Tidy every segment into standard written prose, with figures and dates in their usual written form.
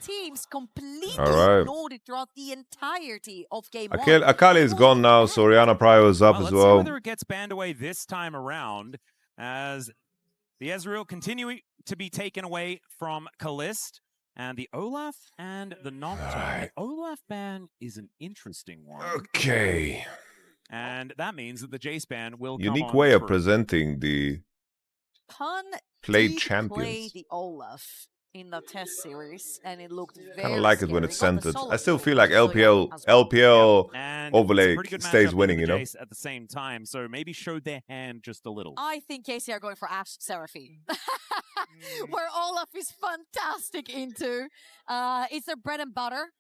teams completely ignored it throughout the entirety of game one. Akali is gone now, so Orianna Prio is up as Let's well. see whether it gets banned away this time around, as the Ezreal continue to be taken away from Caliste, and the Olaf and the Nocturne. Right. The Olaf ban is an interesting one. Okay. And that means that the Jace ban will Unique come on way of through. presenting the Pun played did champions. play the Olaf in the test series, and it looked very Kind of like it when scary. it's Got the centered. solo I still kill, feel like so yeah, as well. LPL And it's a overlay pretty good stays matchup winning, into you the know. Jace at the same time, so maybe show their hand just a little. I think KC are going for Ashe Seraphine, where Olaf is fantastic into. It's their bread and butter.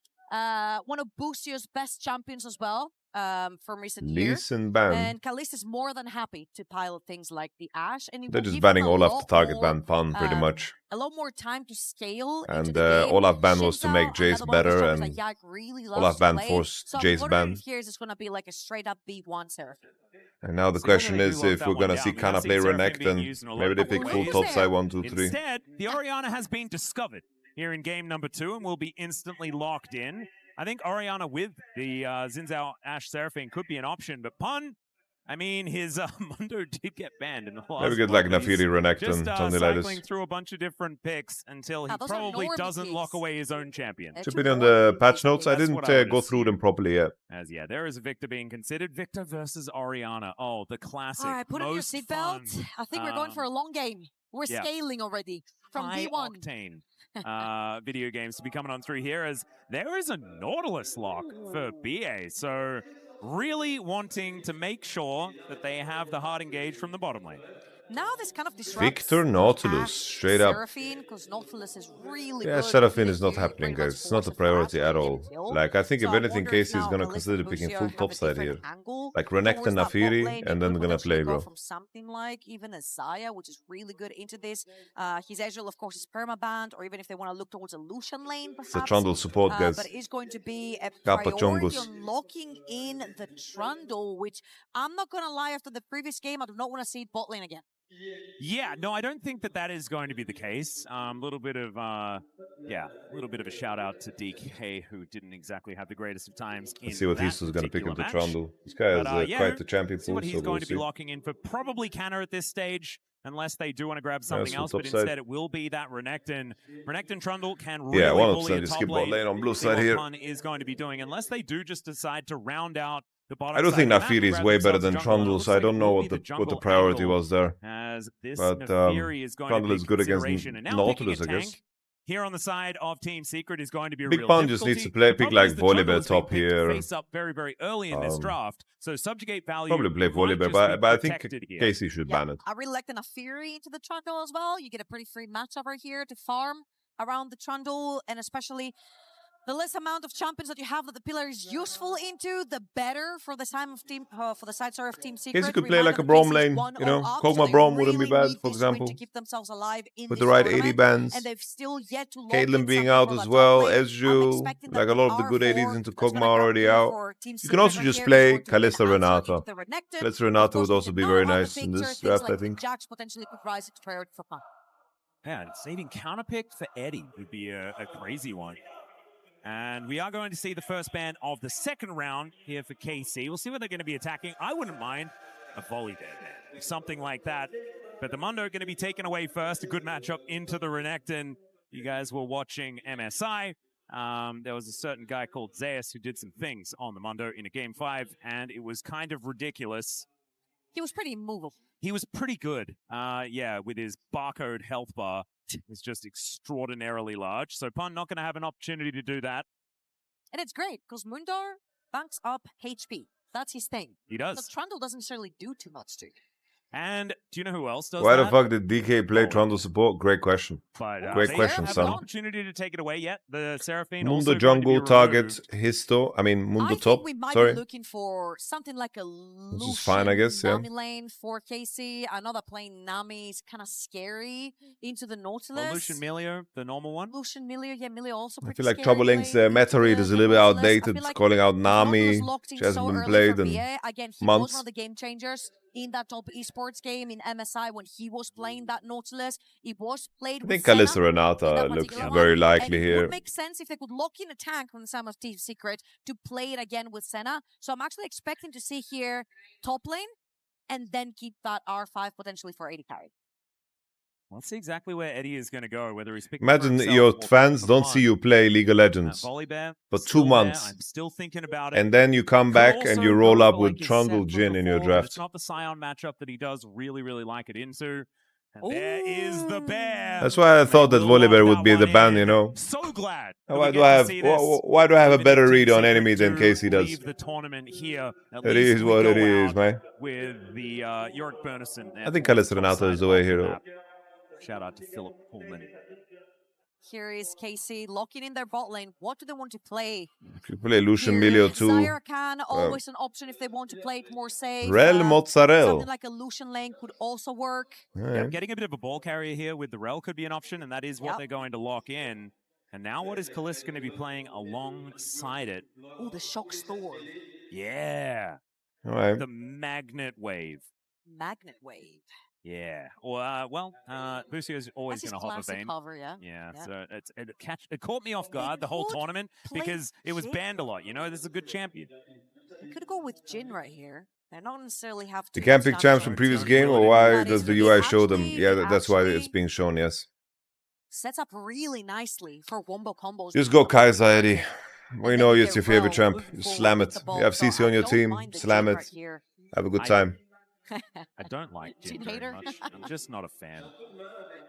One of Busio's best champions as well from recent years. Decent ban. And Caliste is more than happy to pilot things like the Ashe. And it They're will just give banning him a Olaf lot to target more, ban Pun pretty much. a lot more time to scale into And the game. Olaf ban was to Shinzao, make Jace another one of his better, champions and that Yike really loves Olaf to ban play. forced So I'm Jace wondering ban. if here it's going to be like a straight up B1 Seraphine. And now the See whether question they do is lock if that we're one gonna see down. Canna I've play seen Seraphine being Renekton. used in a lot Maybe of they different pick full ways. top side 1-2-3. Instead, the Orianna has been discovered here in game number 2 and will be instantly locked in. I think Orianna with the Zinzao Ashe Seraphine could be an option, but Pun, I mean, his Mundo did get banned in the last Maybe get like one. He's Naafiri Renekton, just something like cycling this. through a bunch of different picks until he those are probably normie doesn't lock picks. away his own champion. They're Should too be on normie the patch picks. notes. I That's didn't what I would go through them assume. properly yet. As yeah, there is a Viktor being considered. Viktor versus Orianna. Oh, the classic. All right, put on your most seatbelt. fun, I think we're going for a long game. We're yeah. scaling already from high B1. octane video games to be coming on through here, as there is a Nautilus lock for BA. So really wanting to make sure that they have the hard engage from the bottom lane. Now this kind of disrupts Viktor Nautilus, straight up. Seraphine, because Nautilus is really Yeah, good. Seraphine They is not do happening, pretty much guys. It's not force a a priority flash at and all. get killed. Like, I think So if I anything, wonder if Casey is now gonna Caliste consider and picking Busio full have top a side different here. angle Like towards Renekton, that bot Naafiri, lane. They and then could gonna potentially play, go bro. from something like even a Zaya, which is really good into this. His Ezreal, of course, is permabanned, or even if they want to look towards a Lucian lane, perhaps. It's a Trundle support, guys. But it is going to be a Kappa priority Chungus. on locking in the Trundle, which I'm not going to lie, after the previous game, I do not want to see it bot lane again. Yeah, no, I don't think that that is going to be the case. A little bit of a shout out to DK, who didn't exactly have the greatest of times. Let's see what Hizto's gonna pick into Trundle. This guy has quite the champion see pool, what so he's we'll going to be see. locking in for. Probably Canna at this stage, unless they do want to grab something so else. top But side. instead, it will be that Renekton. Renekton Trundle can really Yeah, bully 100% a just top skip bot lane on blue See side what here. Pun is going to be doing, unless they do just decide to round out the bottom I don't side think of the map and Naafiri is grab way better themselves a than jungle, and it Trundle, looks so I like it don't know will what be the jungle priority angle, was there. as this But Naafiri is going Trundle to be is good against consideration. And now Nautilus, picking a I guess. tank here on the side of Team Secret is going to be a Big real Pun just difficulty. needs to play, The pick problem like is the Trundle Volibear has been top picked here. face up very, very early in this draft, so subjugate value Probably play might Volibear, just be but I think protected here. Casey should ban it. I really like the Naafiri into the Trundle as well. You get a pretty free match over here to farm around the Trundle, and especially the less amount of champions that you have that the pillar is useful into, the better for the side of Team of Team Secret. Casey could play like a Reminder, Braum Casey's lane, 1-0 you know. up, Kog'Maw so they Braum wouldn't be really bad, need for this win example. to keep themselves alive in With this the right 80 tournament, bans. and they've still yet to lock Caitlyn in being something out for as that well, top lane. I'm Ezreal, expecting like that a lot of the good R4 ADs into that's gonna Kog'Maw grab already kill out. for Team You can Secret also right just here is play going to be an Kaliste answer Renata. into the Renekton. Kaliste Of Renata course, would also with be the very Nova out the nice in picture, this things draft, like I think. Jax potentially could rise into priority for Pun. Yeah, and saving counterpick for Eddie would be a crazy one. And we are going to see the first ban of the second round here for KC. We'll see what they're going to be attacking. I wouldn't mind a Volibear ban, something like that. But the Mundo going to be taken away first. A good matchup into the Renekton. You guys were watching MSI. There was a certain guy called Zeus who did some things on the Mundo in a game 5, and it was kind of ridiculous. He was pretty immovable. He was pretty good. Yeah, with his barcode health bar. It's just extraordinarily large. So Pun not going to have an opportunity to do that. And it's great, because Mundar banks up HP. That's his thing. He does. Because Trundle doesn't necessarily do too much to. And do you know who else does Why that? the fuck did DK play Trundle support? Great question. But, Great they question, have son. an opportunity to take it away yet. The Seraphine Mundo also going jungle to be target removed. Hizto. I mean Mundo I top. think we might Sorry. be looking for something like a Lucian is fine, I guess, yeah. Nami lane for KC. I know that playing Nami is kind of scary into the Nautilus. Or Lucian Milio, the normal one. Lucian Milio, yeah, Milio also I pretty feel like scary Troublelinc's playing meta read into is a the little bit Nautilus. I outdated. feel like Calling out if Nautilus Nami. locked in She hasn't so been early played for in BA, again, he was months. one of the game changers. in that top esports game in MSI when he was playing that Nautilus. It was played I with think Senna Caliste Renata looks particular very one, likely and it here. would make sense if they could lock in a tank from the Sam of Team Secret to play it again with Senna. So I'm actually expecting to see here top lane and then keep that R5 potentially for AD carry. Let's see exactly where Eddie is going to go, whether he's picking Imagine your fans don't see you play League of Legends Volibear, for 2 months. I'm still thinking about it. And then you come back and you roll up with Trundle Jhin in your draft. It's not the Scion matchup that he does really, really like it into. And there is the bear. That's why I thought that Volibear would be the ban, you know. So glad. Why do I have a better read on enemy than Casey does? The tournament here. It is what it is, man. With the Yorick Burnison. I think Caliste Renata is the way here. Shout out to Philip Pullman. Here is KC locking in their bot lane. What do they want to play? You play Lucian Milio too. Zyra can always an option if they want to play it more safe. Rell Mozzarella. Something like a Lucian lane could also work. Yeah, getting a bit of a ball carrier here with the Rell could be an option, and that is what they're going to lock in. And now what is Caliste going to be playing alongside it? Oh, the Shock Storm. Yeah. All right. The Magnet Wave. Magnet Wave. Yeah. Well, Busio is always going to hop a vein. Cover, yeah. So it caught me off guard the whole tournament because it was banned a lot. You know, this is a good champion. You could go with Jhin right here. They don't necessarily have to. You can't pick champs from previous game, or why does the UI show them? Yeah, that's why it's being shown. Yes. Sets up really nicely for wombo combos. Just go Kai'Sa, Eddie. We know it's your favorite champ. Just slam it. You have CC on your team. Slam it. Have a good time. I don't like Jhin very much. I'm just not a fan.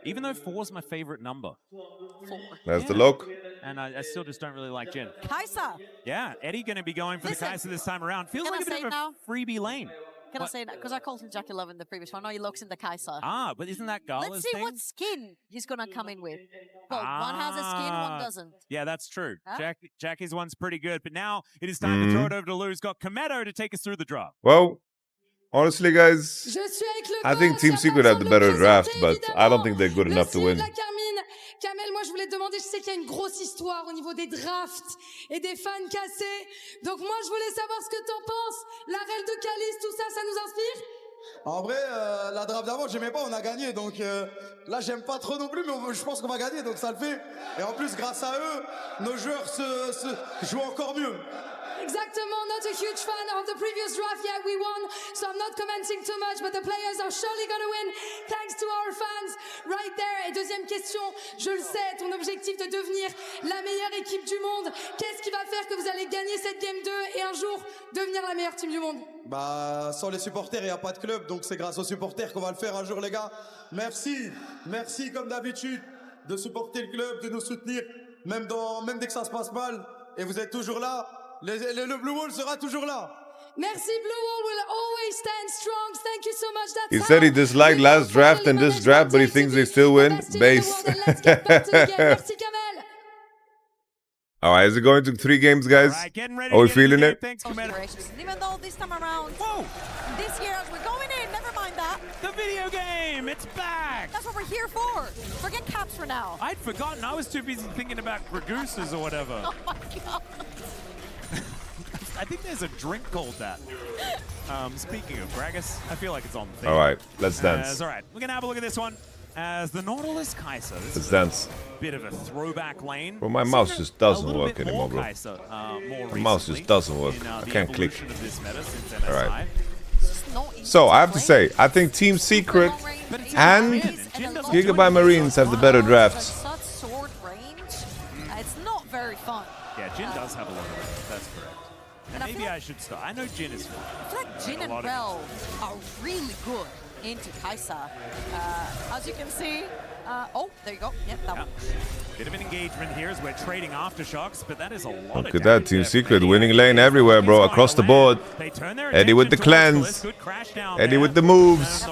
Even though 4 is my favorite number. 4. That's the look. And I still just don't really like Jhin. Kai'Sa. Yeah, Eddie going to be going for the Kai'Sa this time around. Feels like a bit of a freebie lane. Can I say that? Because I called him Jackie Love in the previous one. Now he looks in the Kai'Sa. Ah, but isn't that Gala's Let's see thing? what skin he's going to come in with. Well, one has a skin, one doesn't. Yeah, that's true. Huh? Jackie's one's pretty good. But now it is time to throw it over to Lou's got Kometo to take us through the draft. Well, honestly, guys, I think Team Secret have the better draft, but I don't think they're good enough to win. Kamel, moi je voulais te demander, je sais qu'il y a une grosse histoire au niveau des drafts et des fans cassés. Donc moi je voulais savoir ce que t'en penses. La Rell de Caliste, tout ça, ça nous inspire? En vrai, la draft d'avant, j'aimais pas, on a gagné. Donc là, j'aime pas trop non plus, mais je pense qu'on va gagner, donc ça le fait. Et en plus, grâce à eux, nos joueurs se jouent encore mieux. Exactement, not a huge fan of the previous draft yet. We won, so I'm not commenting too much, but the players are surely going to win thanks to our fans right there. Et deuxième question, je le sais, ton objectif de devenir la meilleure équipe du monde, qu'est-ce qui va faire que vous allez gagner cette Game 2 et un jour devenir la meilleure team du monde? Bah, sans les supporters, il n'y a pas de club, donc c'est grâce aux supporters qu'on va le faire un jour, les gars. Merci, merci comme d'habitude de supporter le club, de nous soutenir, même dès que ça se passe mal. Et vous êtes toujours là. Le Blue Wall sera toujours là. Merci, Blue Wall will always stand strong. Thank you so much. That's He said he disliked last draft and this draft, but he thinks they still win. Base. Merci, Kamel. All right, is it going to 3 games, guys? Are we feeling it? Thanks, Even though this time around, this year, as we're going in, never mind that. The video game, it's back. That's what we're here for. Forget caps for now. I'd forgotten. I was too busy thinking about Gragooses or whatever. Oh my god. I think there's a drink called that. Speaking of Gragas, I feel like it's on the thing. All right, let's dance. All right, we're going to have a look at this one. As the Nautilus Kai'Sa. Let's dance. Bit of a throwback lane. Bro, my mouse just doesn't work anymore, bro. The mouse just doesn't work. I can't click. All right. No, So I have to say, I think Team Secret and Gigabyte Marines have the better drafts. Such short range, it's not very fun. Yeah, Jhin does have a lot of range. That's correct. And maybe I should start. I know Jhin is fun. I feel like Jhin and Rell are really good into Kai'Sa. As you can see, oh, there you go. Yep, that one. Bit of an engagement here as we're trading aftershocks, but that is a lot. Look at that, Team Secret winning lane everywhere, bro, across the board. Eddie with the cleanse. Eddie with the moves.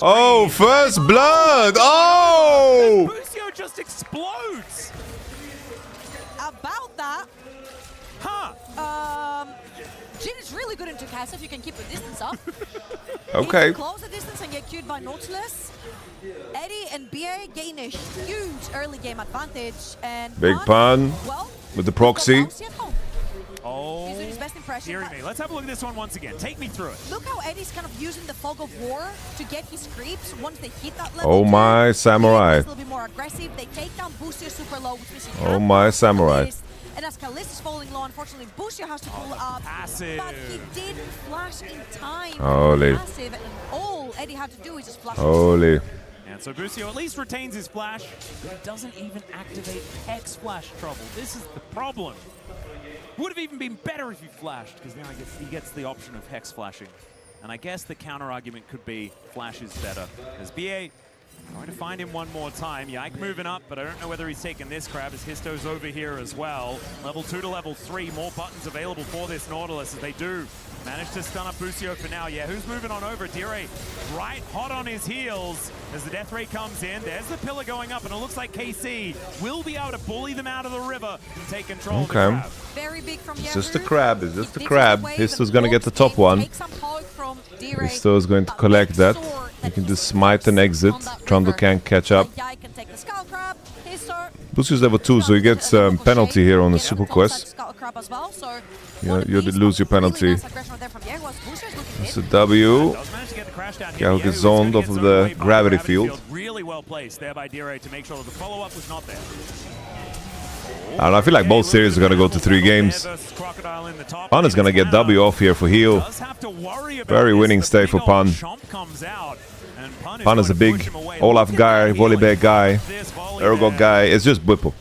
Oh, first blood! Oh! Busio just explodes. About that, Huh? Jhin is really good into Kai'Sa if you can keep the distance up. Okay. If you close the distance and get queued by Nautilus, Eddie and BA gain a huge early game advantage. And Big pun well, with the proxy. Oh. He's doing his best in impression. Dear me. Let's have a look at this one once again. Take me through it. Look how Eddie's kind of using the fog of war to get his creeps once they hit that level. Oh my samurai. A little bit more aggressive. They take down Busio super low, which means Oh my samurai. And as Caliste is falling low, unfortunately, Busio has to pull up. passive. But he didn't flash in time. Holy. Passive, and all Eddie had to do is just flash. Holy. And so Busio at least retains his flash, but doesn't even activate Hex Flash Trouble. This is the problem. Would have even been better if he flashed, because now he gets the option of Hex flashing. And I guess the counter argument could be Flash is better. As BA trying to find him one more time. Yike moving up, but I don't know whether he's taking this grab as Hizto's over here as well. Level 2 to level 3, more buttons available for this Nautilus as they do manage to stun up Busio for now. Yeah, who's moving on over? Dire right hot on his heels as the death ray comes in. There's the pillar going up, and it looks like KC will be able to bully them out of the river and take control of the crab. Very big from It's just a crab. It's just a crab. Histo's gonna get the top one. Histo's going to collect that. You can just smite and exit. Trundle can't catch up. Busio's level 2, so he gets penalty here on the super quest. You lose your penalty. It's a W. Kyeahoo gets zoned off of the gravity field. Really well placed there by Dire to make sure that the follow-up was not there. I don't know, I feel like both series are going to go to 3 games. Pun is going to get W off here for heal. Very winning stay for Pun. Pun is a big Olaf guy, Volibear guy, Ergot guy. It's just Whipple.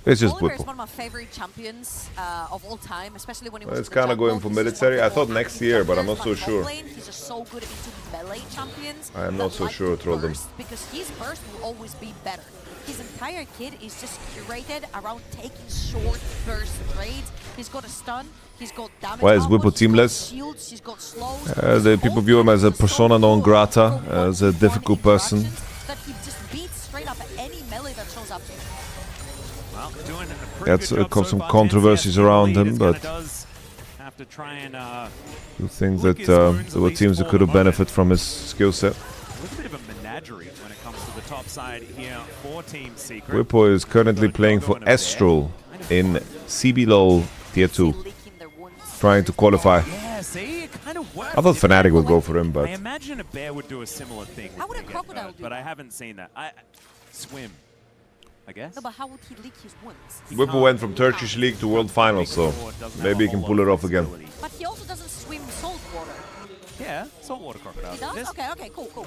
It's just Volibear is Whipple. one of my favorite champions of all time, especially when he was It's kind of going for military. I thought next year, but I'm not so sure. He's just so good into melee champions. I am not so sure, Trundle. Because his burst will always be better. His entire kit is just curated around taking short burst trades. He's got a stun, he's got damage. Why is output, Whipple he's got teamless? shields, he's got slows. The people view him as a persona non grata, as a difficult person. That he just beats straight up at any melee that shows up to him. Well, doing a That's pretty good job so some far. controversies NCS around lead him, is gonna but does have to try and you think that there were teams that could have benefited from his skill set. a little bit of a menagerie when it comes to the top side here for Team Secret. Whipple is currently playing for Estral in CBLOL Tier 2, Licking their wounds. trying to qualify. Yeah, see, it kind of works. I thought Fnatic would go for him, I but imagine a bear would do a similar thing. How would a when they get crocodile hurt, do But I that? haven't seen that. Swim, I guess. No, but how would he lick his wounds? Whipple went from Turkish League to World Finals, so maybe he can pull it off again. But he also doesn't swim salt water. Yeah, saltwater crocodiles. He does? There's- Okay, cool.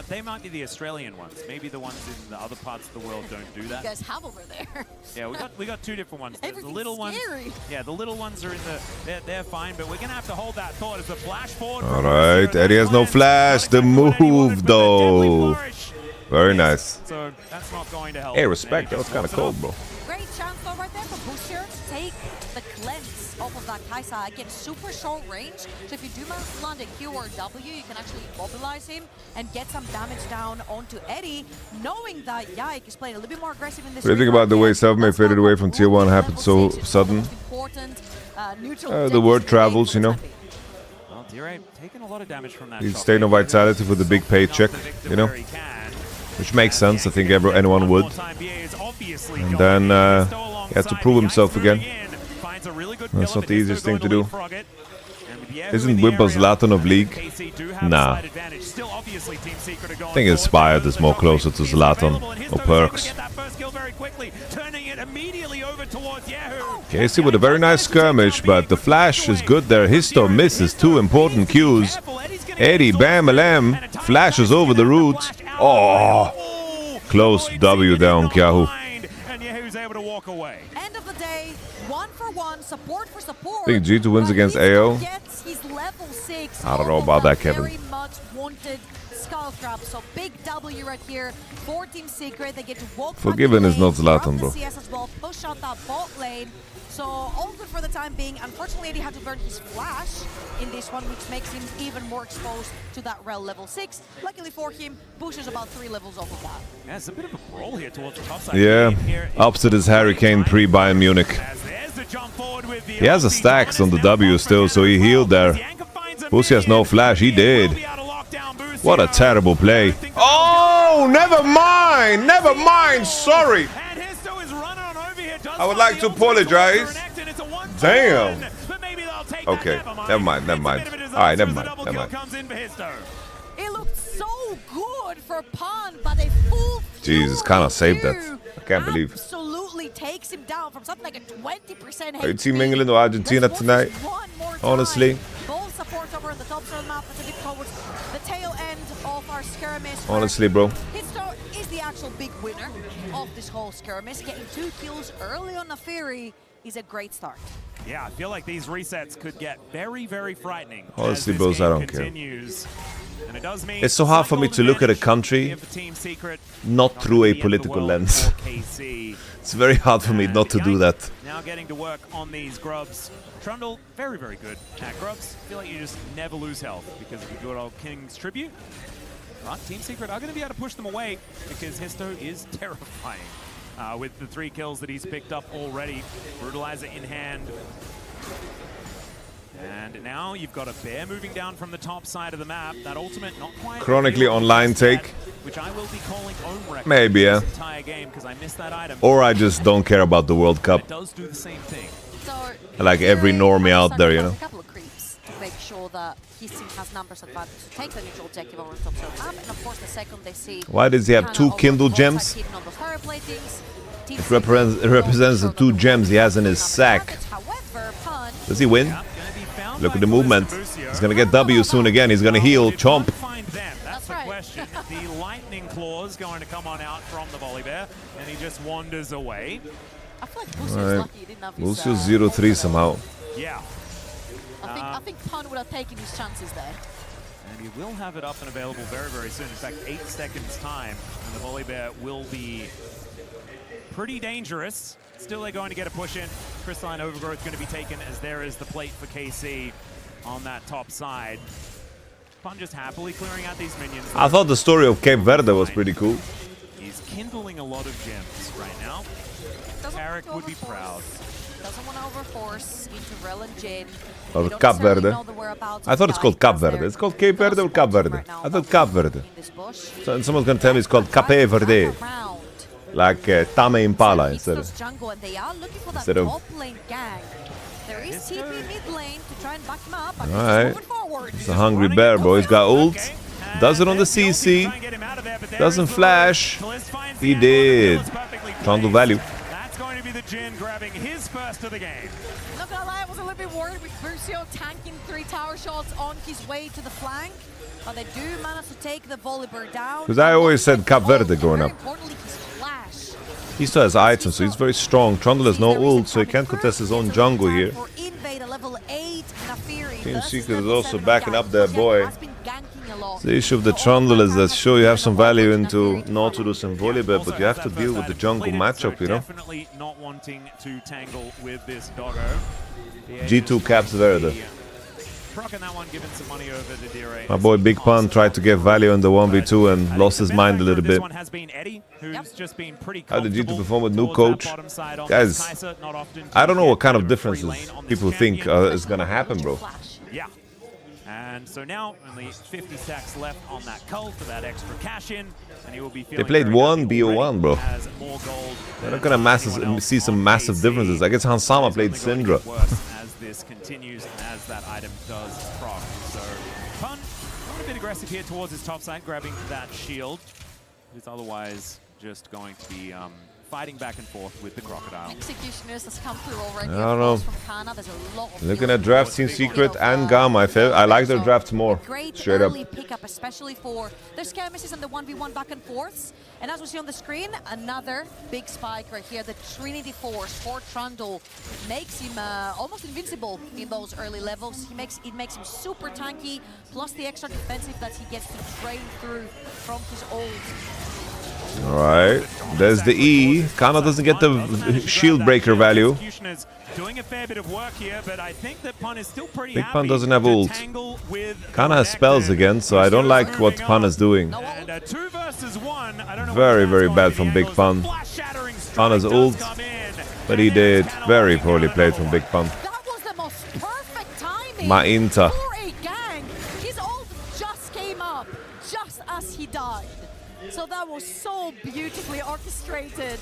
They might be the Australian ones. Maybe the ones in the other parts of the world don't do You that. guys have over there. Yeah, we got 2 different ones. The Everything's little ones. scary. Yeah, the little ones are in the. They're fine, but we're gonna have to hold that thought as the flash forward. All right, Eddie has no flash. The move, though. Very nice. So that's not going to help. Hey, respect. That was kind of cold, bro. Great chance though right there for Busio to take the cleanse off of that Kai'Sa. Again, super short range. So if you do manage to land a Q or W, you can actually mobilize him and get some damage down onto Eddie, knowing that Yike is playing a little bit more aggressive in this. What do you think about the way Selfmade faded away from Tier 1 happened so sudden? The word travels, you know. Well, Dire taking a lot of damage from that. He's shot. staying on Vitality for the big paycheck, you know, which makes sense. I think anyone would. And then he had to prove himself again. That's not the easiest thing to do. Isn't Whipple Zlatan of League? Nah. I think Inspired is more closer to Zlatan or Perks. Casey with a very nice skirmish, but the flash is good there. Hizto misses 2 important Qs. Eddie, bam, LM, flashes over the root. Oh, close W down, kyeahoo. End of the day, 1-for-1, support for support. I think G2 wins against AO. Gets his level 6. I don't know about that, Kevin. Very much wanted skull crab. So big W right here for Team Secret. They get to walk back Forgiven the is not lane, Zlatan, grab the bro. CS as well, push out that bot lane. So all good for the time being. Unfortunately, he had to burn his flash in this one, which makes him even more exposed to that Rell level 6. Luckily for him, Bush is about 3 levels off of that. Yeah, it's a bit of a brawl here towards the top side. Yeah, opposite is Hurricane pre-Bayern Munich. He has a stacks on the W still, so he healed there. Busio has no flash, he did. What a terrible play. Oh, never mind, sorry. I would like to apologize. Damn. Okay, never mind. Alright, never mind. It looked so good for Pan, but a full Jesus, Canna saved that. I can't believe. Absolutely takes him down from something like a 20% Are you team mingling to Argentina tonight? Honestly. Ball support over the top of the map, a bit towards the tail end of our skirmish. Honestly, bro. Hizto is the actual big winner of this whole skirmish. Getting 2 kills early on Naafiri is a great start. Yeah, I feel like these resets could get very, very frightening. Honestly, as this bros, game I don't continues. And it does mean It's so hard for me to look at a country not through a political lens. It's very hard for me not to do that. Now getting to work on these grubs. Trundle, very, very good at grubs. I feel like you just never lose health because of the good old King's Tribute. But Team Secret are going to be able to push them away because Hizto is terrifying with the 3 kills that he's picked up already. Brutalizer in hand. And now you've got a bear moving down from the top side of the map. That ultimate not quite Chronically online take. Which I will be calling own record Maybe, yeah. this entire game because I missed that item. Or I just don't care about the World Cup. It does do the same thing. So Like every normie out there, you know. A couple of creeps to make sure that his team has numbers advantage to take the neutral objective over the top side map. And of course, the second they see. Why does he have 2 Kindle gems? It represents the 2 gems he has in his sack. Does he win? Look at the movement. He's gonna get W soon again. He's gonna heal. Chomp. That's the question. The lightning claws going to come on out from the Volibear, and he just wanders away. I feel like Busio's lucky he didn't have his... Busio's 0-3 somehow. Yeah. I think Pan would have taken his chances there. And he will have it up and available very, very soon. In fact, 8 seconds time, and the Volibear will be pretty dangerous. Still, they're going to get a push in. Crystalline Overgrowth going to be taken as there is the plate for KC on that top side. Pan just happily clearing out these minions. I thought the story of Cape Verde was pretty cool. He's kindling a lot of gems right now. Tarek would be proud. Doesn't want to overforce into Rell and Jhin. Or Cape Verde. I thought it's called Cape Verde. It's called Cape Verde or Cape Verde? I thought Cape Verde. So someone's gonna tell me it's called Cape Verde. Like Tame Impala instead of There is TP mid lane to try and back him up. Alright. It's a hungry bear, bro. He's got ult. Does it on the CC. Doesn't flash. He did. Trundle value. That's going to be the Jhin grabbing his first of the game. Not gonna lie, I was a little bit worried with Busio tanking 3 tower shots on his way to the flank. But they do manage to take the Volibear down. Because I always said Cape Verde growing up. He still has items, so he's very strong. Trundle has no ult, so he can't contest his own jungle here. Team Secret is also backing up their boy. The issue of the Trundle is that sure you have some value into Nautilus and Volibear, but you have to deal with the jungle matchup, you know? Definitely not wanting to tangle with this doggo. G2 caps Verde. That one, giving some money over to Dire. My boy Big Pun tried to get value in the 1v2 and lost his mind a little bit. How did G2 perform with new coach? Guys, I don't know what kind of differences people think is gonna happen, bro. Yeah. And so now only 50 stacks left on that cult for that extra cash in, and he will be they played 1 BO1, bro. They're not gonna see some massive differences. I guess Hansama played Syndra. As this continues and as that item does proc. So Pun a bit aggressive here towards his top side, grabbing that shield. He's otherwise just going to be fighting back and forth with the crocodile. Executioners has come through already. I don't know. From Canna. There's a lot of Looking at drafts, Team Secret and Gamma, I like their drafts more. Straight up. Pickup, especially for their skirmishes and the 1v1 back and forths. And as we see on the screen, another big spike right here. The Trinity Force for Trundle makes him almost invincible in those early levels. It makes him super tanky, plus the extra defensive that he gets to drain through from his ult. Alright, there's the E. Canna doesn't get the shield breaker value. Doing a fair bit of work here, but I think that Pun is still pretty Big Pun doesn't have ult. Canna has spells again, so I don't like what Pun is doing. And 2 versus 1. I don't know very, very bad from Big Pun. Pun has ult, but he did very poorly played from Big Pun. That was the most perfect timing Mainta. for a gang. His ult just came up, just as he died. So that was so beautifully orchestrated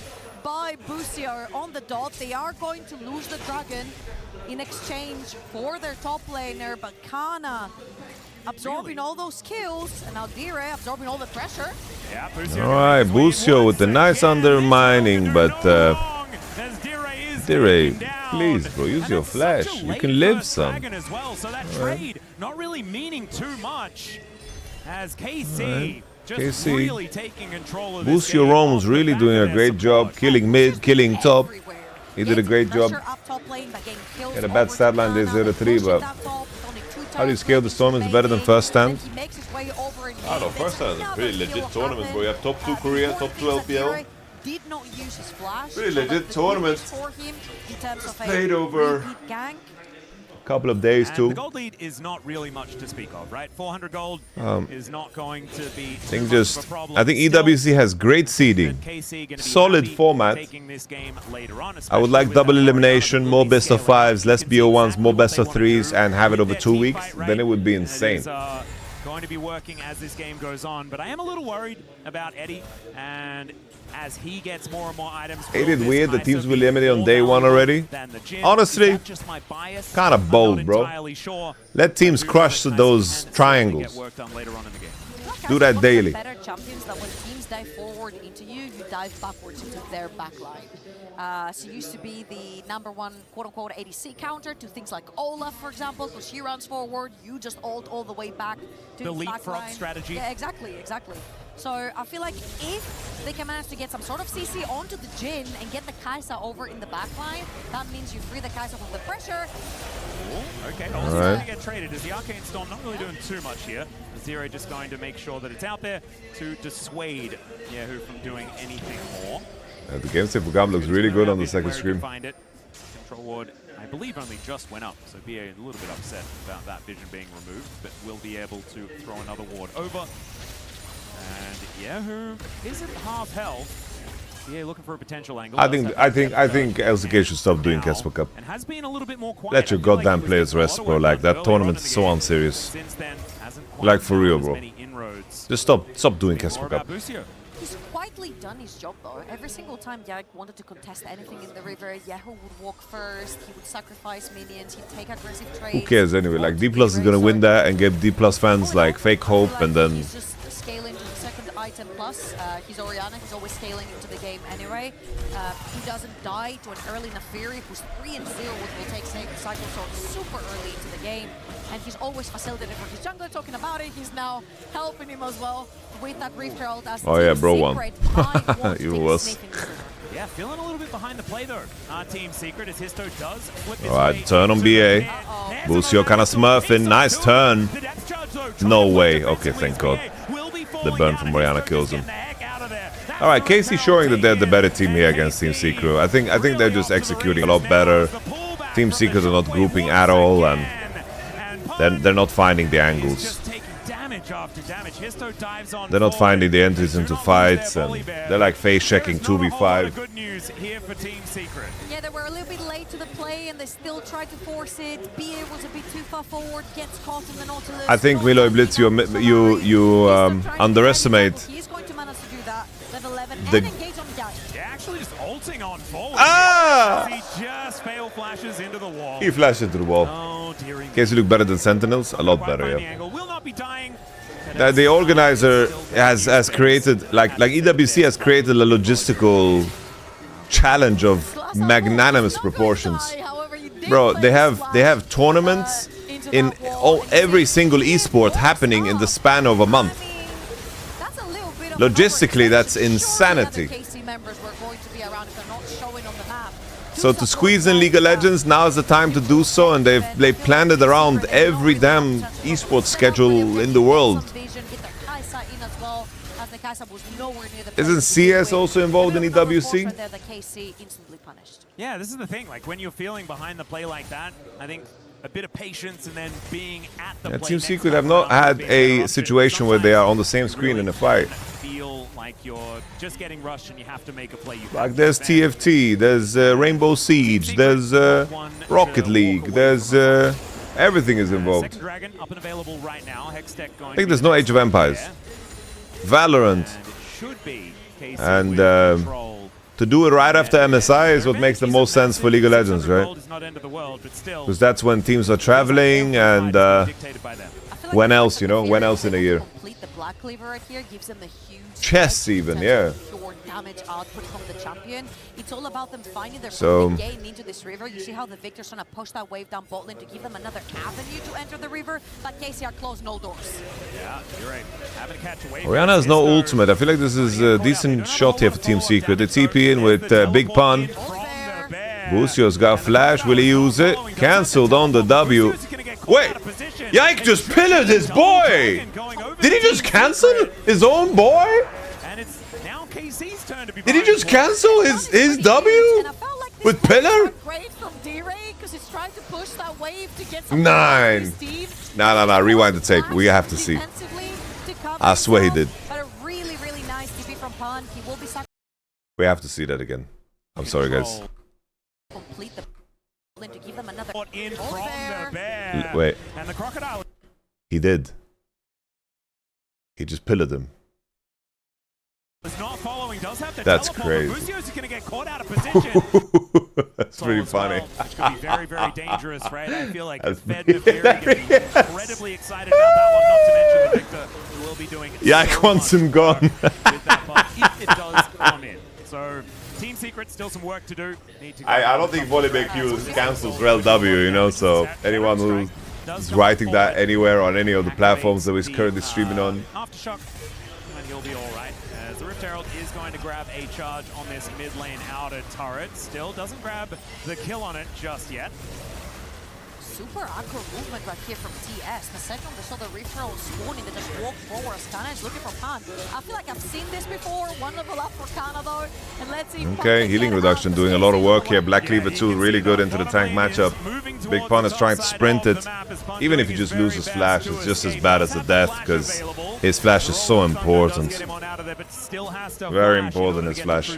by Busio on the dot. They are going to lose the dragon in exchange for their top laner, but Canna absorbing all those kills, and now Dire absorbing all the pressure. Yeah, Alright, Busio with the nice undermining, but Dire, please, bro, use your flash. You can live, son. As well, so that trade not really meaning too much as KC just really taking control of this Busio game. Rome's really doing a great job killing mid, killing top. He did a great job. Had a bad stat line, there's 0-3, but how do you scale this tournament? Is better than first stand? I don't know, first stand is a pretty legit tournament, bro. You have top 2 Korea, top 2 LPL. Did not use his flash. Pretty legit tournament. For him in terms of Played over gank. couple of days And too. the gold lead is not really much to speak of, right? 400 gold is not going to be I think EWC has great seeding, solid format. I would like double elimination, more best of 5s, less BO1s, more best of 3s, and have it over 2 weeks. Then it would be insane. Going to be working as this game goes on, but I am a little worried about Eddie, and as he gets more and more items. Ain't it weird the teams will eliminate on day 1 already? Honestly, kind of bold, bro. Let teams crush those triangles. Do that daily. Better champions that when teams dive forward into you, you dive backwards into their backline. She used to be the #1 quote-unquote ADC counter to things like Olaf, for example, because she runs forward, you just ult all the way back to the the leapfrog backline. strategy. Yeah, exactly. So I feel like if they can manage to get some sort of CC onto the Jhin and get the Kai'Sa over in the backline, that means you free the Kai'Sa from the pressure. Okay, also going to get traded. Is the Arcane Storm not really doing too much here? Zero just going to make sure that it's out there to dissuade kyeahoo from doing anything more. The game save for Gam looks really good on the second screen. Find it. Control ward, I believe, only just went up, so BA a little bit upset about that vision being removed, but will be able to throw another ward over. And kyeahoo isn't half health. BA looking for a potential angle. I think LCK should stop doing Casper Cup. And has been a little bit more quiet. Let your goddamn players rest, bro. Like, that tournament is so unserious. Like, for real, bro. Just stop doing Casper Cup. He's quietly done his job though. Every single time Yike wanted to contest anything in the river, kyeahoo would walk first, he would sacrifice minions, he'd take aggressive trades. Who cares anyway? Like, D+ is gonna win that and give D+ fans like fake hope, and then he's just scaling to the second item plus. He's Orianna, he's always scaling into the game anyway. He doesn't die to an early Naafiri who's 3-0 will take cycle sword super early into the game. And he's always facilitated for his jungler. Talking about it, he's now helping him as well with that Rift Herald as oh yeah, bro Secret one. Even worse. Yeah, feeling a little bit behind the play though. Our Team Secret as Hizto does flip his Alright, way. turn on BA. Busio kind of smurfing. Nice turn. No way. Okay, thank God. The burn from Orianna kills him. Alright, KC showing that they're the better team here against Team Secret. I think they're just executing a lot better. Team Secret are not grouping at all, and they're not finding the angles. They're not finding the entries into fights, and they're like face checking 2v5. Yeah, they were a little bit late to the play and they still tried to force it. BA was a bit too far forward, gets caught in the Nautilus. I think Milo Blitz, you underestimate. He's going to manage to do that. Level 11 The- and engage on Yike. Yeah, actually just ulting on forward. Ah! He just fail flashes into the wall. He flashed into the wall. Oh, dearie. KC look better than Sentinels, a lot better, Find the yeah. angle. Will not be dying. The organizer has created, like EWC has created a logistical challenge of magnanimous proportions. Bro, they have tournaments in every single esport happening in the span of a month. Logistically, that's insanity. So to squeeze in League of Legends, now is the time to do so, and they planned it around every damn esports schedule in the world. Isn't CS also involved in EWC? Yeah, this is the thing. Like when you're feeling behind the play like that, I think a bit of patience and then being at the play. Team Secret have not had a situation where they are on the same screen in a fight. Feel like you're just getting rushed and you have to make a play. Like there's TFT, there's Rainbow Siege, there's Rocket League, there's everything is involved. Second Dragon up and available right now. Hextech going. I think there's no Age of Empires, Valorant, should be and to do it right after MSI is what makes the most sense for League of Legends, right? Because that's when teams are traveling and when else, you know? When else in a year? Chess even, yeah. Damage output from the champion. It's all about them finding their game into this river. You see how the Viktor's trying to push that wave down bot lane to give them another avenue to enter the river, but KC are closing all doors. Yeah, you're right. Having to catch a wave. Orianna has no ultimate. I feel like this is a decent shot here for Team Secret. They TP in with Big Pun. Busio's got flash. Will he use it? Cancelled on the W. Wait! Yike just pillared his boy! Did he just cancel his own boy? Did he just cancel his W? With pillar? 9. Nah. Rewind the tape. We have to see. I swear he did. We have to see that again. I'm sorry, guys. Wait. He did. He just pillared him. That's crazy. Busio's gonna get caught out of position. That's pretty funny. Which could be very, very dangerous, right? I feel like Fed Naafiri gonna be incredibly excited about that one. Not to mention the Viktor who will be doing it. Yike wants him gone. With that buff, if it does come in. So Team Secret, still some work to do. I don't think Volibear Q cancels Rell W, you know, so anyone who is writing that anywhere on any of the platforms that we're currently streaming on. Aftershock, and he'll be alright. As the Rift Herald is going to grab a charge on this mid lane outer turret. Still doesn't grab the kill on it just yet. Super acro movement right here from TS. The second they saw the Rift Herald spawning, they just walk forward as Canna is looking for Pan. I feel like I've seen this before. One level up for Canna though. And let's see. Okay, healing reduction doing a lot of work here. Black Cleaver 2 really good into the tank matchup. Big Pun is trying to sprint it. Even if he just loses flash, it's just as bad as the death because his flash is so important. Very important, his flash.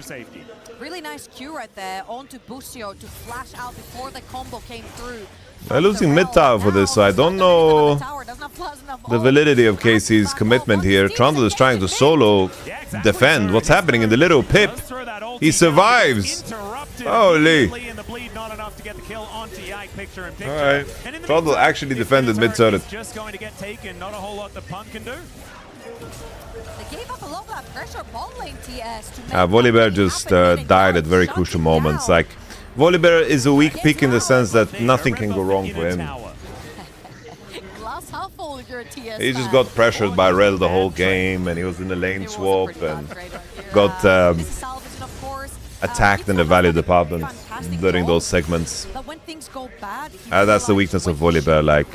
Really nice Q right there onto Busio to flash out before the combo came through. They're losing mid tower for this, so I don't know the validity of KC's commitment here. Trundle is trying to solo defend. What's happening in the little pip? He survives. Holy. Alright. Trundle actually defended mid turret. Just going to get taken. Not a whole lot the Pun can do. They gave up a lot of that pressure bot lane TS to Volibear just died at very crucial moments. Like, Volibear is a weak pick in the sense that nothing can go wrong for him. He just got pressured by Rell the whole game, and he was in the lane swap and got attacked in the value department during those segments. That's the weakness of Volibear. Like,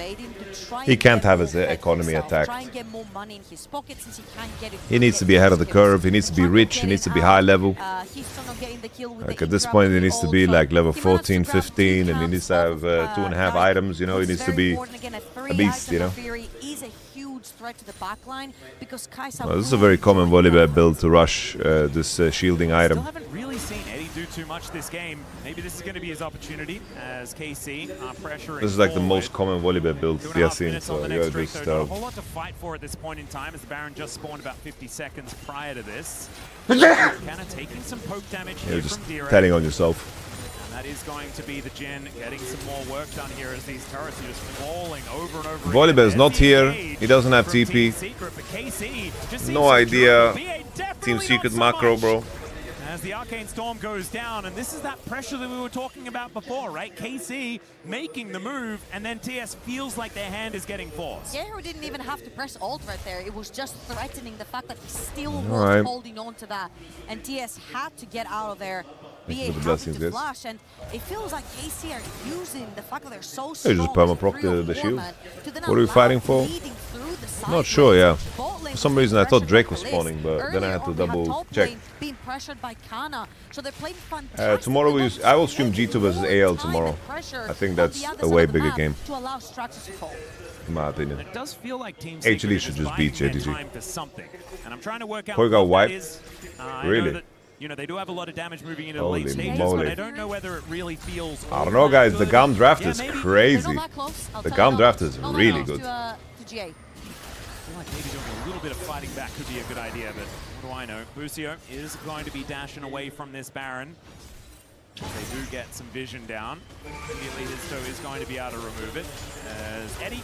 he can't have his economy attacked. He needs to be ahead of the curve, he needs to be rich, he needs to be high level. Like at this point he needs to be like level 14, 15, and he needs to have 2.5 items, you know, he needs to be a beast, you know. Well, this is a very common Volibear build to rush this shielding item. Still haven't really seen Eddie do too much this game. Maybe this is going to be his opportunity as KC pressuring. This is like the most common Volibear build we have seen. So yeah, just a whole lot to fight for at this point in time as the Baron just spawned about 50 seconds prior to this. Canna taking some poke damage here just from Dira. telling on yourself. That is going to be the Jhin getting some more work done here as these turrets are just falling over and over. Volibear is not here. He doesn't have TP. No idea. Team Secret macro, bro. As the Arcane Storm goes down, and this is that pressure that we were talking about before, right? KC making the move, and then TS feels like their hand is getting forced. kyeahoo didn't even have to press ult right there. It was just threatening the fact that he still was holding on to that. And TS had to get out of there. BA had to flash, and it feels like KC are using the fact that they're so strong. They just perma-proc the shield. What are we fighting for? Not sure, yeah. For some reason I thought Drake was spawning, but then I had to double check. Being pressured by Canna, so they're playing tomorrow I will stream G2 versus AL tomorrow. I think that's a way bigger game. In my opinion. It does feel like Team HLE should just beat JDG. And I'm trying to work out Porte got wiped? Really? You know, they do have a lot of damage moving into the late stages, but I don't know whether it really feels... I don't know, guys. The GAM draft is crazy. The GAM draft is really good. feel like maybe doing a little bit of fighting back could be a good idea, but what do I know? Busio is going to be dashing away from this Baron. They do get some vision down. Immediately Hizto is going to be able to remove it. As Eddie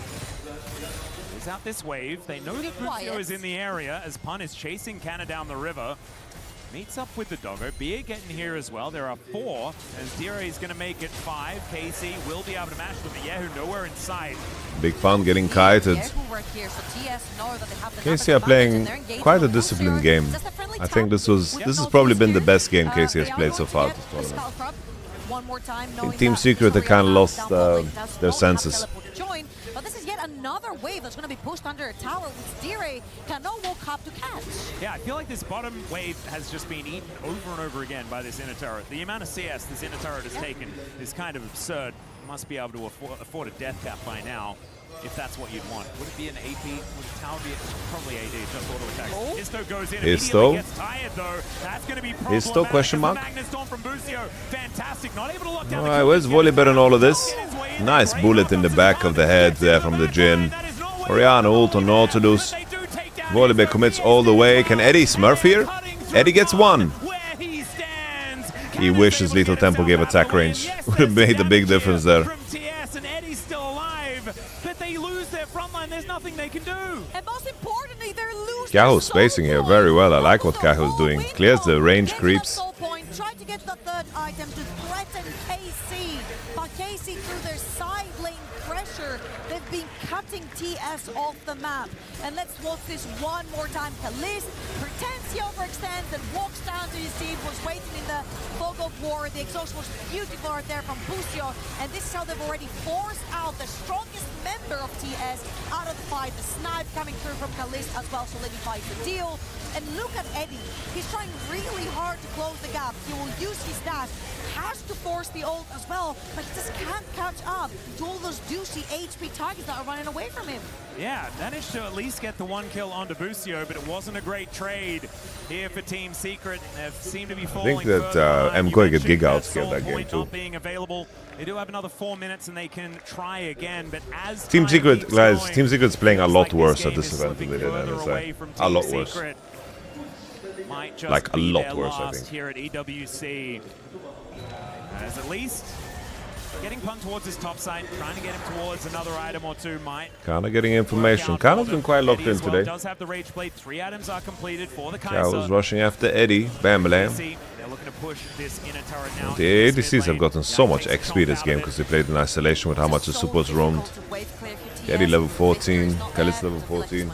is out this wave. They know that Busio is in the area as Pun is chasing Canna down the river. Meets up with the doggo. Beer getting here as well. There are 4, as Dire is going to make it 5. KC will be able to match them, but kyeahoo nowhere in sight. Big Fun getting kited. KC are playing quite a disciplined game. I think this has probably been the best game KC has played so far this tournament. In Team Secret, they kind of lost their senses. But this is yet another wave that's going to be pushed under a tower, which Dire cannot walk up to catch. Yeah, I feel like this bottom wave has just been eaten over and over again by this inner turret. The amount of CS this inner turret has taken is kind of absurd. Must be able to afford a death cap by now, if that's what you'd want. Would it be an AP? Would the tower be probably AD, just auto attack? Hizto goes in, immediately gets tired though. That's going to be problematic. Hizto, question mark? From Busio. Fantastic, not able to lock down. Alright, where's Volibear in all of this? Nice bullet in the back of the head there from the Jhin. Orianna ult on Nautilus. Volibear commits all the way. Can Eddie smurf here? Eddie gets 1. He wishes Lethal Temple gave attack range. Would have made a big difference there. kyeahoo spacing here very well. I like what kyeahoo's doing. Clears the range creeps. Try to get the third item to threaten KC, but KC through their side lane pressure, they've been cutting TS off the map. And let's watch this one more time. Caliste pretends he overextends and walks down to his team, was waiting in the fog of war. The exhaust was beautiful right there from Busio, and this is how they've already forced out the strongest member of TS out of the fight. The snipe coming through from Caliste as well, solidifies the deal. And look at Eddie, he's trying really hard to close the gap. He will use his dash, has to force the ult as well, but he just can't catch up to all those juicy HP targets that are running away from him. Yeah, managed to at least get the 1 kill onto Busio, but it wasn't a great trade here for Team Secret. They seem to be falling. I think that MKoi get Giga outscared that game too. Being available. They do have another 4 minutes and they can try again, but as Team Secret, guys, Team Secret's playing a lot worse at this event than they did at MSI. A lot worse. Like a lot worse, I think. Here at EWC, as at least getting Pun towards his top side, trying to get him towards another item or two might. Canna getting information. Canna's been quite locked in today. Does have the Rage Blade. 3 items are completed for the Kai'Sa was Kai'Sa. rushing after Eddie. Bam bam. They're looking to push this inner turret now. The ADCs have gotten so much XP this game because they played in isolation with how much the supports roamed. Eddie level 14, Caliste level 14.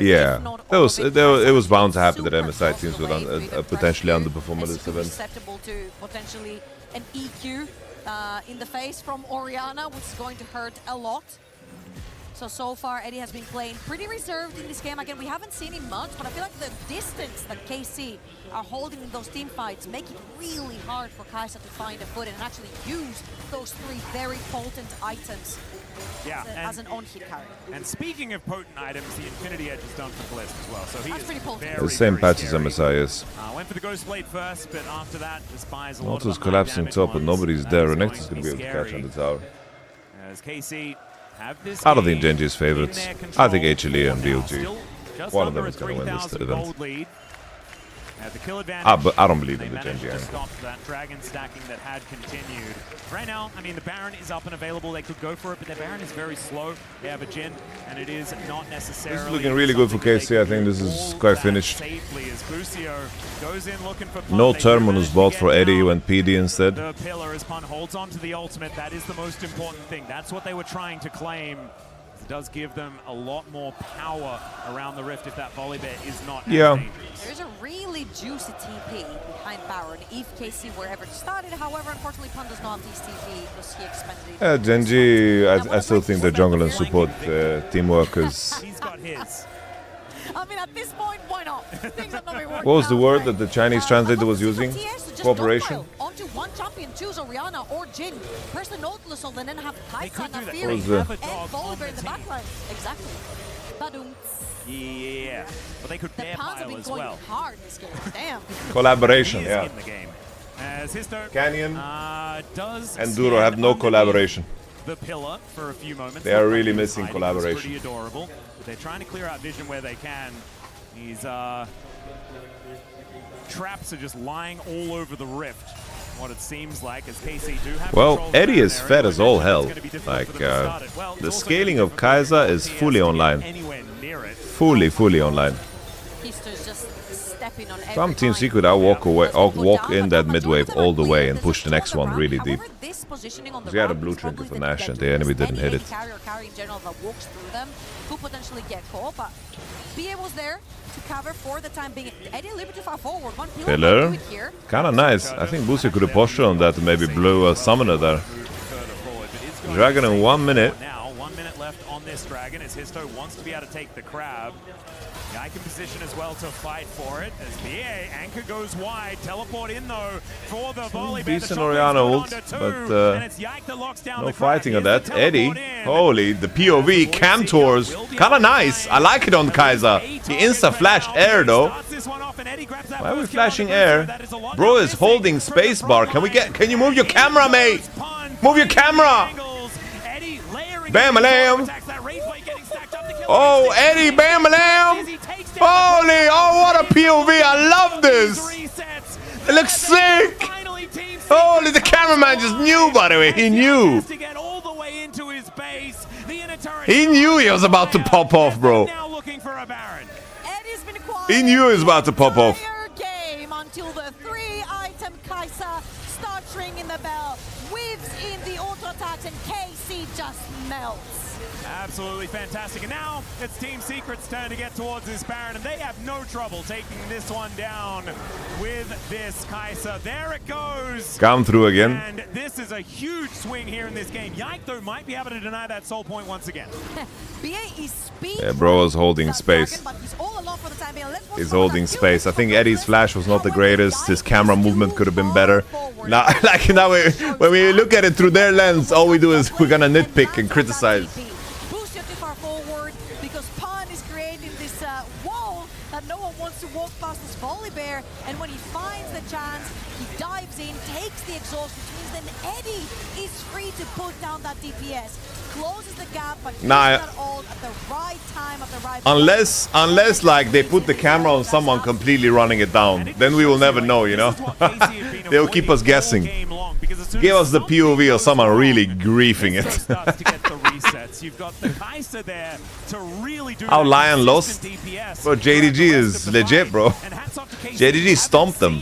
Yeah, it was bound to happen that MSI teams would potentially underperform at this event. Susceptible to potentially an EQ in the face from Orianna, which is going to hurt a lot. So far, Eddie has been playing pretty reserved in this game. Again, we haven't seen him much, but I feel like the distance that KC are holding in those team fights make it really hard for Kai'Sa to find a footing and actually use those 3 very potent items as an on-hit carry. And speaking of potent items, the Infinity Edge is done for Caliste as well. So he is pretty potent. very, The same very patch as scary. MSI is. Went for the Ghost Blade first, but after that, just buys a lot Nautilus of the high collapsing damage top, but ones. nobody's That there. is Renekton's going going to be able to catch on the tower. As KC have this I don't think game Genji's favorites. in their I think control HLE and for now. BLG. Still just One of under them a is going to win this 3,000 event. gold lead. The kill advantage. But I don't believe They in the managed Genji to angle. stop that dragon stacking that had continued. Right now, I mean, the Baron is up and available. They could go for it, but their Baron is very slow. They have a Jhin, and it is not necessarily. This is looking really good for KC. I think this is quite finished. Safely as Busio goes in looking for No Pun. Terminus bot for Eddie, went PD instead. The pillar as Pun holds on to the ultimate. That is the most important thing. That's what they were trying to claim. It does give them a lot more power around the rift if that Volibear is not as dangerous. There's a really juicy TP behind Baron if KC were ever to start it. However, unfortunately, Pun does not have these TP because he expended it. Genji, I still think the jungle and support teamwork is... He's got his. I mean, at this point, why not? Things have not been working What was the out, word right? that the Chinese translator was using? TS to just Cooperation? dogpile onto one champion, choose Orianna or Jhin. Press the Nautilus ult and then have They Kai'Sa, could do that. Naafiri, What was and the- Volibear in the backline. Exactly. Badum. Yeah, but they could The bear Pans have pile been as going well. hard this game. Damn. Collaboration, He is yeah. in the game. As Hizto Canyon does and Duro have no collaboration. the pillar for a few moments. They are Looked like really he was missing hiding. It was collaboration. pretty adorable. But they're trying to clear out vision where they can. These traps are just lying all over the rift. What it seems like as KC do have Well, Eddie is fed as all hell. Like, the scaling of Kai'Sa is fully online. Fully online. Hizto's just stepping on Some every Team line. Secret, I'll walk away. I'll Go walk down, in but that the mid majority wave of them all are the clear. way and There's push the a next two on one the really ground. deep. However, this positioning on the He had a ground blue is trinket probably for the Nash and the better, enemy because didn't hit any it. carry or carry in general that walks through them could potentially get caught, but BA was there to cover for the time being. Eddie a little bit too far forward. One Pillar. do it here. Kinda nice. I think Busio could have postured on that and maybe blew a summoner there. Dragon in 1 minute. Now, 1 minute left on this dragon as Hizto wants to be able to take the crab. Yike in position as well to fight for it as BA anchor goes wide. Teleport in though for the Volibear. Decent Orianna ult, but and it's Yike that locks down no the crab. fighting on Here's that. the Eddie, teleport in. holy, the POV, cam tours, kinda nice. I like it on Kai'Sa. He insta-flashed air though. Why are we flashing air? Bro is holding spacebar. Can you move your camera, mate? Move your camera! Bam-a-lam! Oh, Eddie, bam-a-lam! Holy, oh, what a POV, I love this! It looks sick! Holy, the cameraman just knew, by the way, he knew! He knew he was about to pop off, bro. He knew he was about to pop off. Game until the 3-item Kai'Sa starts ringing the bell, weaves in the auto attacks, and KC just melts. Absolutely fantastic. And now it's Team Secret's turn to get towards this Baron, and they have no trouble taking this one down with this Kai'Sa. There it goes. Come through again. And this is a huge swing here in this game. Yike, though, might be able to deny that soul point once again. BA is speed. Yeah, bro is holding space. Dragon, but he's all alone for the time being. Let's watch He's some of holding that space. I think Eddie's flash was not the However, greatest. His Yike camera is movement too could have been far better. forward. Now, when we look at it through their lens, all we do is we're gonna nitpick and criticize. Busio too far forward because Pan is creating this wall that no one wants to walk past this Volibear, and when he finds the chance, he dives in, takes the exhaust, which means then Eddie is free to put down that DPS, closes the gap, but Nah, that all at the right time, at the right Unless like they put the camera on someone completely running it down, then we will never know, you know. They'll keep us guessing. Give us the POV of someone really griefing it. How Lion lost? Bro, JDG is legit, bro. JDG stomped them.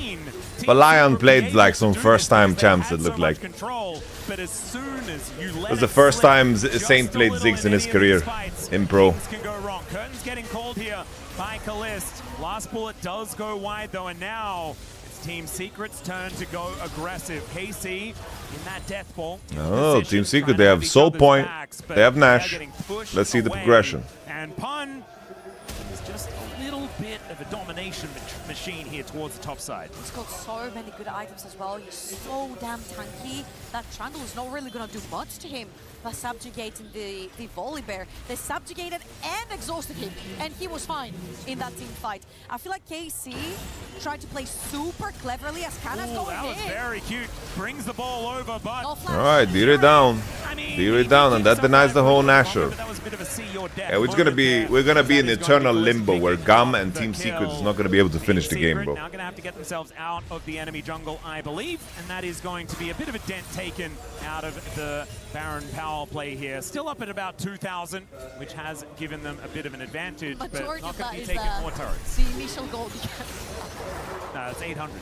But Lion played like some first-time champs, it looked like. It was the first time Saint played Ziggs in his career in pro. Curtain's getting called here by Caliste. Last bullet does go wide though, and now it's Team Secret's turn to go aggressive. KC in that death ball. Oh, Team Secret, they have Soul Point, they have Nash. Let's see the progression. And Pun is just a little bit of a domination machine here towards the top side. He's got so many good items as well. He's so damn tanky that Trundle is not really going to do much to him by subjugating the Volibear. They subjugated and exhausted him, and he was fine in that team fight. I feel like KC tried to play super cleverly as Canna's going that was in. very cute. Brings the ball over, but No flash. Alright, deal it down. Deal it down, and that denies the whole Nasher. Yeah, we're gonna be in eternal limbo where Gum and Team Secret is not gonna be able to finish the game, bro. Now gonna have to get themselves out of the enemy jungle, I believe, and that is going to be a bit of a dent taken out of the Baron power play here. Still up at about 2,000, which has given them a bit of an advantage, but Majority not of going that to be is taking more turrets. the initial goal. No, it's 800.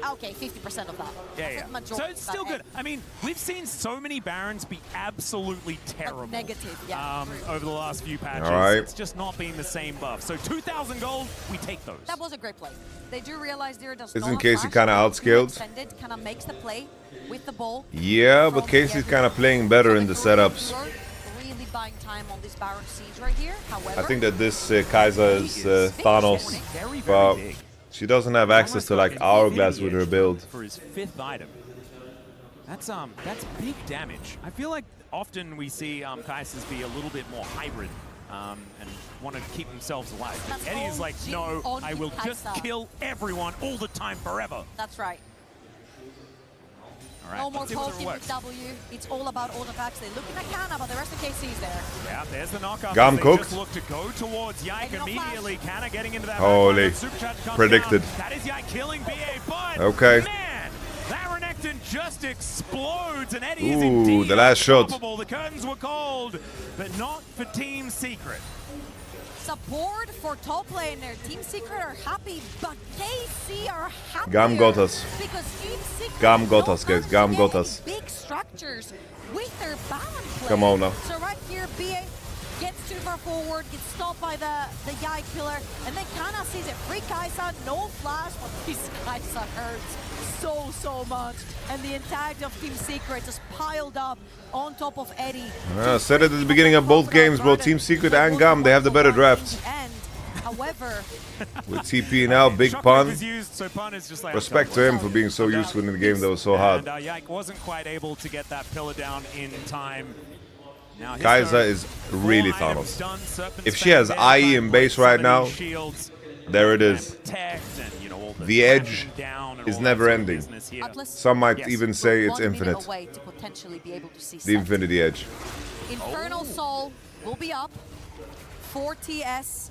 Okay, 50% of that. Yeah. So it's still good. I mean, we've seen so many Barons be absolutely terrible. Negative, yeah. Over the last few patches. All right. It's just not been the same buff. So 2,000 gold, we take those. That was a great play. They do realize there does Isn't not Casey flash, kinda outscaled? Kind of makes the play with the ball. Yeah, but Casey's kind of playing better in the setups. Really buying time on this Baron siege right here. However, I think that this Kai'Sa is Thanos, but she doesn't have access to like Hourglass with her build. For his 5th item. That's big damage. I feel like often we see Kai'Sas be a little bit more hybrid and want to keep themselves alive. But Eddie is like, no, I will just kill everyone all the time forever. That's right. All right, No more let's see what poking works. with W. It's all about auto attacks. They're looking at Canna, but the rest of KC's there. Yeah, there's the knockup. Gum They cooked. just look to go towards Yike And no immediately. Canna getting into that. Holy. backline. Super chat comes Predicted. down. That is Yike killing BA, but Okay. man, that Renekton just explodes, and Eddie is Ooh, indeed the last shot. unstoppable. The curtains were cold, but not for Team Secret. Support for top laner. Team Secret are happy, but KC are happy. Gam got us. Because Team Secret Gam got don't us, guys. manage Gam to got get us. big structures with their balance play. Come on now. So right here, BA gets too far forward, gets stopped by the Yike pillar, and then Canna sees it. Free Kai'Sa, no flash, but this Kai'Sa hurts so much. And the entirety of Team Secret just piled up on top of Eddie. I said it at the beginning of both games, bro. Team Secret and Gam, they have the better draft. However, With TP now, big Shockwave pun. is used, so pun is just like, Respect to him for being so useful in the game that was so hard. And Yike wasn't quite able to get that pillar down in time. Now Hizto, Kai'Sa is really 4 items Thanos. done, Serpent If she Spec has dead, IE in but base right so now, many shields there it and is. protect and, you know, all The edge trapping down and is all that never sort of ending. business here. Atlus Some might Yes. even say it's 1 minute infinite. away to potentially be able to see The set. Infinity Edge. Infernal Soul will be up. 4 TS.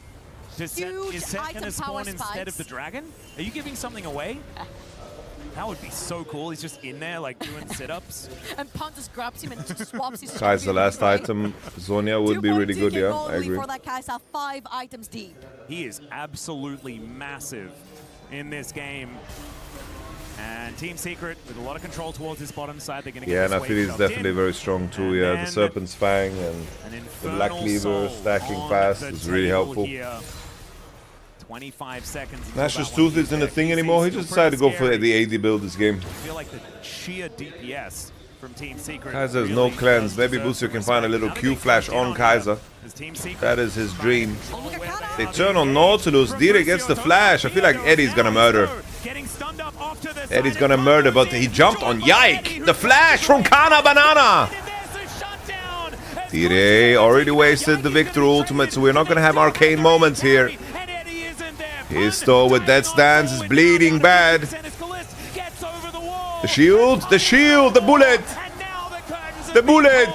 Is Huge Set item going to power spawn instead of spikes. the dragon? Are you giving something away? That would be so cool. He's just in there, like, doing sit-ups. And Pun just grabs him and just swaps his Kai'Sa champion last away. item, Zonia would be really good, 2.2k yeah, gold I lead agree. For that Kai'Sa, 5 items deep. He is absolutely massive in this game. And Team Secret, with a lot of control towards this bottom side, they're going to Yeah, get this Naafiri wave is shoved definitely in. very strong too, And yeah. then The Serpent's Fang and An the Infernal Black Cleaver Soul stacking on fast the is really table helpful. here. 25 seconds. until Nash's that one Tooth isn't a hits thing there. anymore. He Still just decided to go pretty for scary. the AD build this game. I feel like the sheer DPS from Team Secret. Kai'Sa has no really cleanse. does Maybe deserve Busio some can find a respect. little Now they Q can flash get on him Kai'Sa. as Team Secret That is his dream. Oh, look at Canna. They turn on Nautilus. Dire gets the flash. I feel like Eddie's gonna murder. Eddie's gonna murder, but he jumped on Yike. The flash from Canna Banana. Dire already wasted the Viktor ultimate, so we're not gonna have arcane moments here. Hizto with that stance is bleeding bad. The shield, the bullet. The bullet.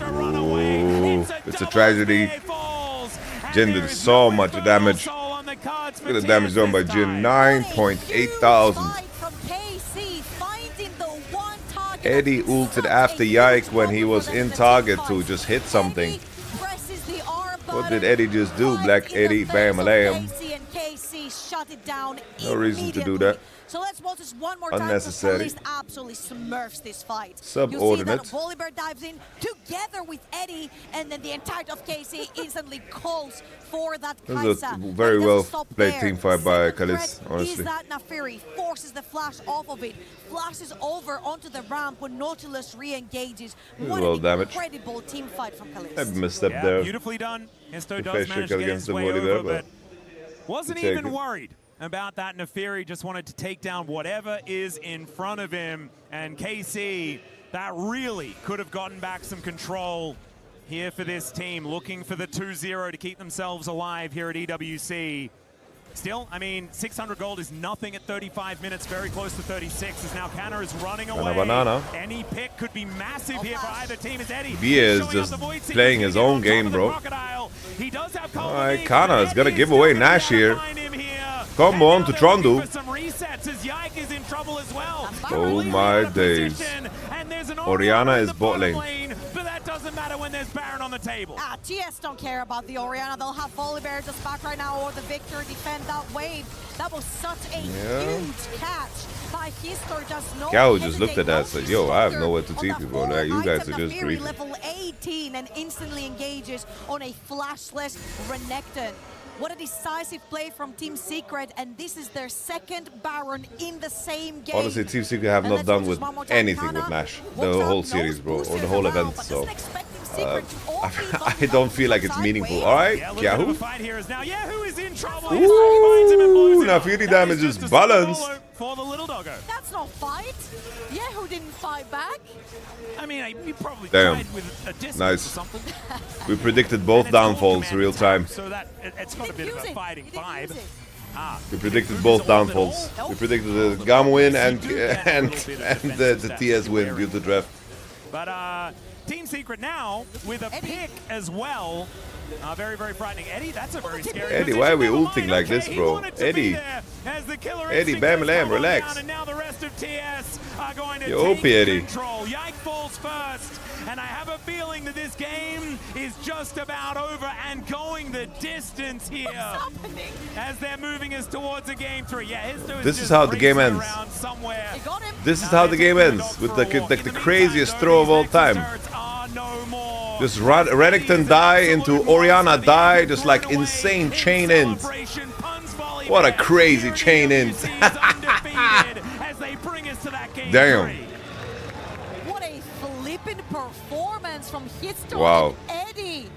Ooh, it's a tragedy. Jhin did so much damage. Look at the damage done by Jhin. 9.8 thousand. Eddie ulted after Yike when he was in target to just hit something. What did Eddie just do? Black Eddie, bam, alayam. No reason to do that. So let's watch this one more time. Unnecessary. Caliste absolutely smurfs this fight. Subordinate. You see that Volibear dives in together with Eddie, and then the entirety of KC instantly calls for that This Kai'Sa. is a very But it well doesn't stop played there. team fight by Second Caliste, threat honestly. is that Naafiri forces the flash off of it, flashes over onto the ramp when Nautilus re-engages. What Well an damaged. incredible team fight from I Caliste. misstep Yeah, there. beautifully done. Hizto The does face manage trick to get against his the way Volibear, over, but but wasn't we'll take even it. worried about that. Naafiri just wanted to take down whatever is in front of him. And KC, that really could have gotten back some control here for this team, looking for the 2-0 to keep themselves alive here at EWC. Still, I mean, 600 gold is nothing at 35 minutes, very close to 36, as now Canna is running away. Banana. Any pick could be massive here for either team. As Eddie Via is showing up just the Void Seeker playing to his get own on top game, of the bro. Crocodile. He does have Alright, Karmine, Canna but is gonna Eddie give still away gonna be Nash able to here. find him here. Come And on now to they're Trundle. looking for some resets as Yike is in trouble as well. Oh Really my out of days. position, and there's an Orianna in is the bot bottom lane. but that doesn't matter when there's Baron on the table. TS don't care about the Orianna. They'll have Volibear just back right now, or the Viktor defend that wave. That was such a huge catch by Hizto. Just no Kyeahoo just looked at that and hesitate, said, yo, I have no nowhere to on TP, the bro. full You guys item. are just Naafiri, breathing. level 18 and instantly engages on a flashless Renekton. What a decisive play from Team Secret, and this is their second Baron in the same game. Honestly, Team Secret have And not let's done watch with this one more time. anything Canna with Nash. walks The out, whole series, knows bro, or Busio the whole around, event, but so. doesn't expect Team Secret to all be I don't feel like it's meaningful. Alright, Yeah, a little bit of a Kyeahoo. fight here is now Yahoo is in trouble. Ooh, Naafiri damage is just a balance. solo for the little doggo. That's no fight. Yahoo didn't fight back. I mean, he probably Damn. tried with a distance Nice. or something. We predicted both And it's all downfalls command real attack, time. So that it's got a bit of a fighting He didn't vibe. use it. We predicted both downfalls. We predicted the GAM win and the TS win due to draft. But Team Secret now with a pick as well. Very, very frightening. Eddie, that's a very scary Eddie, why are we ulting like this, bro? Eddie, bam, lamb, relax. And now the rest of TS are going to You're OP, Eddie. control. Yike falls first. And I have a feeling that this game is just about over and going the distance here. As they're moving us towards a game 3. Yeah, Hizto This is how the game ends. This is how the game ends. With the craziest throw of all time. Just Renekton die into Orianna die. Just like insane chain ends. What a crazy chain ends. Damn. What a flippin' performance from Hizto Wow. and Eddie.